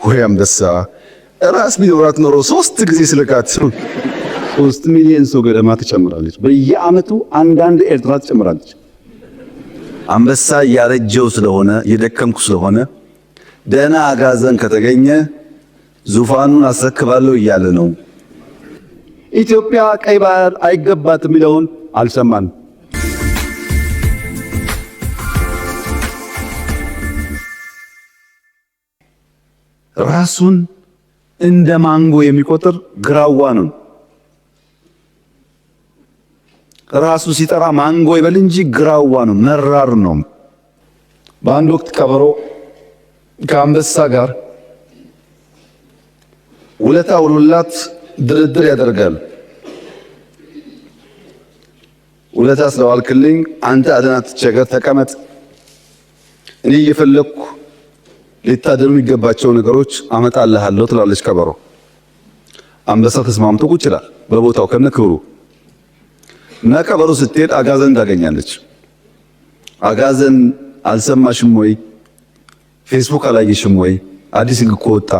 ወይ አንበሳ ራስ ቢኖራት ኖሮ 3 ጊዜ ስለካት 3 ሚሊዮን ሰው ገደማ ትጨምራለች። በየአመቱ አንዳንድ ኤርትራ ትጨምራለች። አንበሳ ያረጀው ስለሆነ የደከምኩ ስለሆነ ደህና አጋዘን ከተገኘ ዙፋኑን አስረክባለሁ እያለ ነው። ኢትዮጵያ ቀይ ባህር አይገባትም የሚለውን አልሰማን። ራሱን እንደ ማንጎ የሚቆጥር ግራዋ ነው። ራሱ ሲጠራ ማንጎ ይበል እንጂ ግራዋ ነው፣ መራር ነው። በአንድ ወቅት ቀበሮ ከአንበሳ ጋር ውለታ ውሎላት ድርድር ያደርጋል። ውለታ ስለዋልክልኝ አንተ አደና ትቸገር ተቀመጥ፣ እኔ እየፈለኩ ሊታደሩ የሚገባቸው ነገሮች አመጣልሃለሁ ትላለች ቀበሮ። አንበሳ ተስማምቶ ቁጭ ይላል በቦታው ከነ ክብሩ እና ቀበሮ ስትሄድ አጋዘን ታገኛለች። አጋዘን አልሰማሽም ወይ? ፌስቡክ አላየሽም ወይ? አዲስ ሕግ እኮ ወጣ።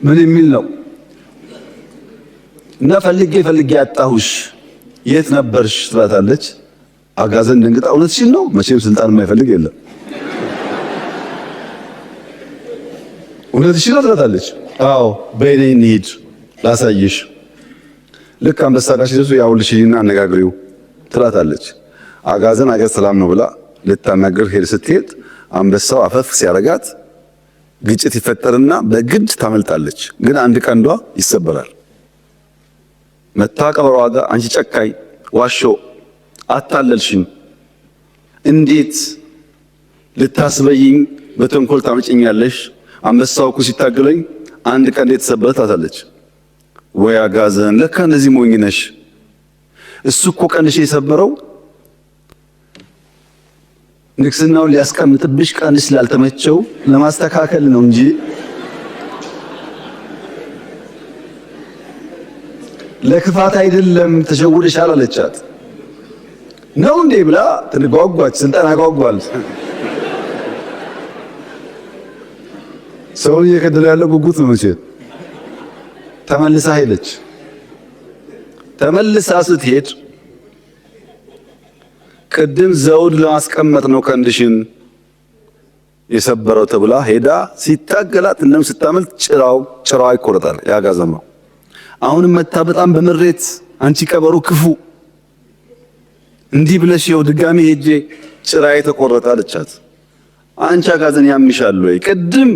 ምን የሚል ነው? እና ፈልጌ አጣሁሽ፣ የት ነበርሽ ትላታለች። አጋዘን ደንግጣ እውነትሽን ነው? መቼም ስልጣን የማይፈልግ የለም። እውነትሽን ነው ትላታለች። አዎ በይኔ እንሂድ ላሳይሽ። ልክ አንበሳ ጋር ሲደርሱ ያውልሽና አነጋግሪው ትላታለች። አጋዘን አገር ሰላም ነው ብላ ልታናገር ስትሄድ አንበሳው አፈፍ ሲያረጋት ግጭት ይፈጠርና በግድ ታመልጣለች። ግን አንድ ቀንዷ ይሰበራል። መታ ቀበሮዋ ጋር አንቺ ጨካኝ ዋሾ፣ አታለልሽኝ፣ እንዴት ልታስበይኝ በተንኮል ታመጭኛለሽ? አንበሳው እኮ ሲታገለኝ አንድ ቀንዴ ተሰበረ ትላታለች። ወይ አጋዘን ለካ እንደዚህ ሞኝ ነሽ። እሱ እኮ ቀንሽ የሰበረው ንግስናውን ሊያስቀምጥብሽ ቀንሽ ስላልተመቸው ለማስተካከል ነው እንጂ ለክፋት አይደለም። ተሸውደሻል አለቻት። ነው እንዴ ብላ ትጓጓች። ስልጣን አጓጓል። ሰው እየከደለ ያለው ጉጉት ነው። መቼ ተመልሳ ሄደች። ተመልሳ ስትሄድ ቅድም ዘውድ ለማስቀመጥ ነው ቀንድሽን የሰበረው ተብላ ሄዳ ሲታገላት እንደም ስታመልጥ ጭራው ይቆረጣል። ያጋዘን ነው። አሁንም መታ በጣም በምሬት አንቺ ቀበሮ ክፉ፣ እንዲህ ብለሽ ይኸው ድጋሚ ሄጄ ጭራዬ ተቆረጠ አለቻት። አንቺ አጋዘን ያምሻል ወይ? ቅድም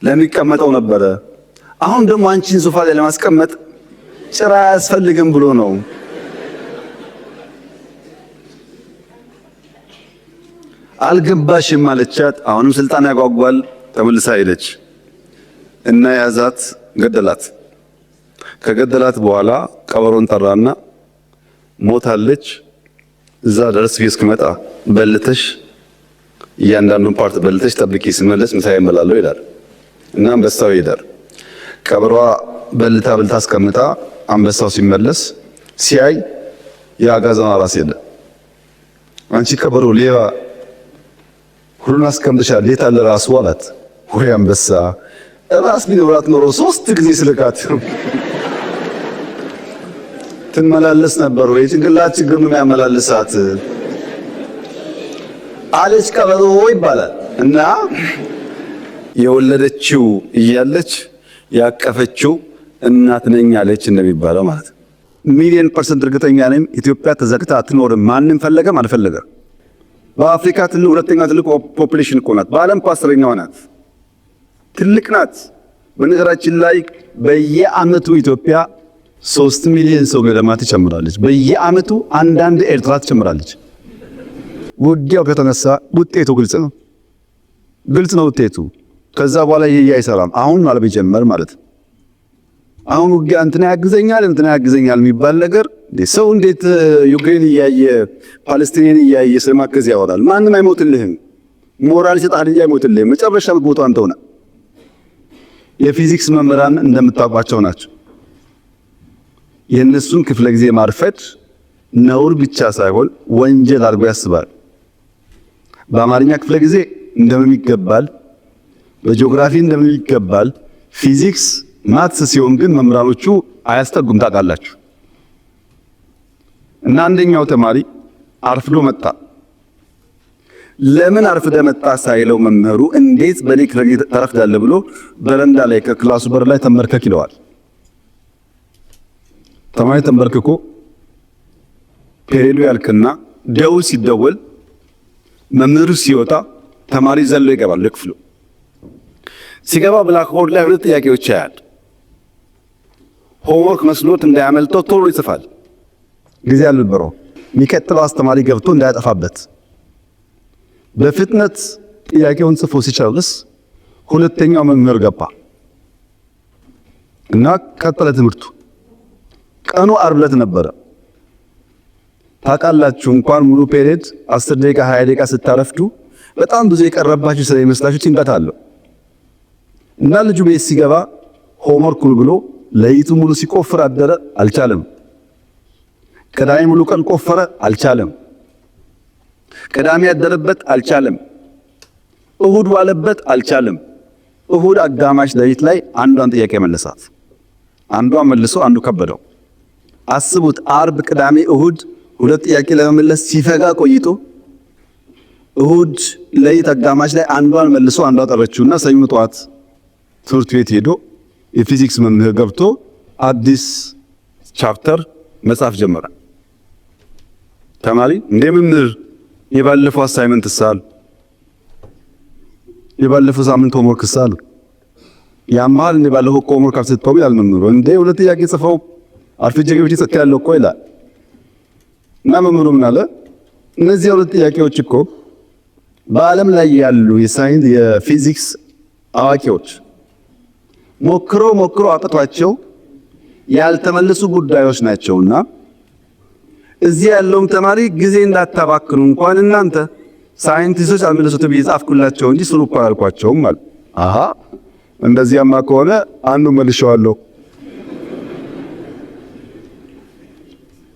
ለሚቀመጠው ነበረ፣ አሁን ደግሞ አንቺን ሶፋ ላይ ለማስቀመጥ ጭራ አያስፈልግም ብሎ ነው። አልገባሽም አለቻት። አሁንም ስልጣን ያጓጓል። ተመልሳ ሄደች እና ያዛት፣ ገደላት። ከገደላት በኋላ ቀበሮን ጠራና ሞታለች፣ እዛ ድረስ እስክመጣ በልተሽ እያንዳንዱን ፓርት በልተሽ ጠብቂ፣ ስመለስ ምሳ ይመላለሁ ይላል እና አንበሳው ይሄዳል። ቀበሯ በልታ አስቀምጣ አንበሳው ሲመለስ ሲያይ የአጋዘኗ ራስ የለ። አንቺ ቀበሮ ሌባ፣ ሁሉን አስቀምጥሻል፣ የት አለ ራሱ አላት። ወይ አንበሳ ራስ ቢኖራት ኖሮ 3 ጊዜ ስለካት ትመላለስ ነበር ወይ? ጭንቅላት ችግር ነው የሚያመላልሳት አለች ቀበሮ ይባላል። እና የወለደችው እያለች ያቀፈችው እናት ነኝ አለች እንደሚባለው ማለት ነው። 1,000,000% እርግጠኛ ነኝ ኢትዮጵያ ተዘግታ አትኖርም። ማንም ፈለገም አልፈለገም። በአፍሪካ ሁለተኛ ትልቅ ፖፑሌሽን እኮ ናት። በዓለም 10ኛዋ ናት። ትልቅ ናት። በነገራችን ላይ በየአመቱ ኢትዮጵያ 3 ሚሊዮን ሰው ገደማ ትጨምራለች። በየአመቱ አንዳንድ ኤርትራ ትጨምራለች። ውጊያው ከተነሳ ውጤቱ ግልጽ ነው። ውጤቱ ከዛ በኋላ አይሰራም። አሁን ማለት ቢጀመር ማለት አሁን ውጊያ እንትና ያግዘኛል የሚባል ነገር ሰው እንዴት ዩክሬን እያየ ፓለስቲንን እያየ ስለማገዝ ያወራል? ማንም አይሞትልህም። ሞራል ይሰጣል እንጂ አይሞትልህም። መጨረሻ ቦታው አንተው ነህ። የፊዚክስ መምህራን እንደምታውቋቸው ናቸው። የእነሱን ክፍለ ጊዜ ማርፈድ ነውር ብቻ ሳይሆን ወንጀል አድርጎ ያስባል። በአማርኛ ክፍለ ጊዜ እንደምን ይገባል፣ በጂኦግራፊ እንደምን ይገባል፣ ፊዚክስ ማትስ ሲሆን ግን መምህራኖቹ አያስጠጉም ታውቃላችሁ። እና አንደኛው ተማሪ አርፍዶ መጣ። ለምን አርፍደ መጣ ሳይለው መምህሩ እንዴት በሌክ ተረፍዳለህ ብሎ በረንዳ ላይ ከክላሱ በር ላይ ተመርከክ ይለዋል። ተማሪ ተንበርክኮ ፔሬዱ ያልክና ደውል ሲደወል መምህሩ ሲወጣ ተማሪ ዘሎ ይገባል ለክፍሉ። ሲገባ ብላክቦርድ ላይ ሁለት ጥያቄዎች ያያል። ሆምወርክ መስሎት እንዳያመልጠው ቶሎ ይጽፋል። ጊዜ አልነበረው። የሚቀጥለው አስተማሪ ገብቶ እንዳያጠፋበት በፍጥነት ጥያቄውን ጽፎ ሲጨርስ ሁለተኛው መምህር ገባ እና ቀጠለ ትምህርቱ። ቀኑ ዓርብ ዕለት ነበረ። ታውቃላችሁ እንኳን ሙሉ ፔሪድ 10 ደቂቃ 20 ደቂቃ ስታረፍዱ በጣም ብዙ የቀረባችሁ ስለሚመስላችሁ ጭንቀት አለው። እና ልጁ ቤት ሲገባ ሆምወርክ ብሎ ለይቱ ሙሉ ሲቆፍር አደረ፣ አልቻለም። ቅዳሜ ሙሉ ቀን ቆፈረ፣ አልቻለም። ቅዳሜ ያደረበት አልቻለም። እሁድ ዋለበት፣ አልቻለም። እሁድ አጋማሽ ለሊት ላይ አንዷን ጥያቄ መለሳት። አንዷን መልሶ አንዱ ከበደው። አስቡት፣ ዓርብ፣ ቅዳሜ፣ እሁድ ሁለት ጥያቄ ለመመለስ ሲፈጋ ቆይቶ እሁድ ለሊት አጋማሽ ላይ አንዷን መልሶ አንዷ ጠረችውና ሰኞ ጠዋት ትምህርት ቤት ሄዶ የፊዚክስ መምህር ገብቶ አዲስ ቻፕተር መጻፍ ጀመረ። ተማሪ እንደ መምህር የባለፈው አሳይመንት ሳል የባለፈው ሳምንት ሆምወርክ ሳል ያማል እንደ ባለፈው ሆምወርክ አልሰጠው ይላል መምህሩ። እንደ ሁለት ጥያቄ ጽፈው አርፍጄ ገብቼ ጽፌያለሁ እኮ ይላል። እና መምህሩ ምን አለ? እነዚህ ሁለት ጥያቄዎች እኮ በዓለም ላይ ያሉ የሳይንስ የፊዚክስ አዋቂዎች ሞክሮ አጥቷቸው ያልተመለሱ ጉዳዮች ናቸውና እዚህ ያለውም ተማሪ ጊዜ እንዳታባክኑ እንኳን እናንተ ሳይንቲስቶች አልመለሱት ብዬ ጻፍኩላቸው እንጂ ስሩ እኮ አላልኳቸውም ማለት። አሃ እንደዚያማ ከሆነ አንዱ መልሼዋለሁ።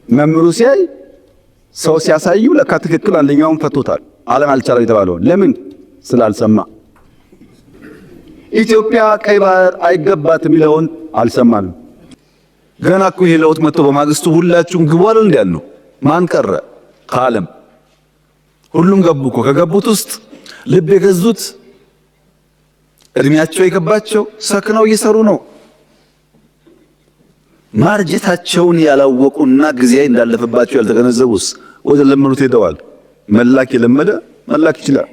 መምህሩ ሲያይ ሰው ሲያሳዩ ለካ ትክክል አንደኛውን ፈቶታል። ዓለም አልቻለው የተባለው ለምን ስላልሰማ። ኢትዮጵያ ቀይ ባህር አይገባትም የሚለውን አልሰማንም። ገና እኮ ይሄ ለውጥ መጥቶ በማግስቱ ሁላችሁም ግቡ አለ እንዴ ያሉ ማን ቀረ? ከዓለም ሁሉም ገቡ እኮ። ከገቡት ውስጥ ልብ የገዙት እድሜያቸው የገባቸው ሰክነው እየሰሩ ነው። ማርጀታቸውን ያላወቁና ጊዜ እንዳለፈባቸው ያልተገነዘቡስ ወደ ለመኑት ሄደዋል። መላክ የለመደ መላክ ይችላል።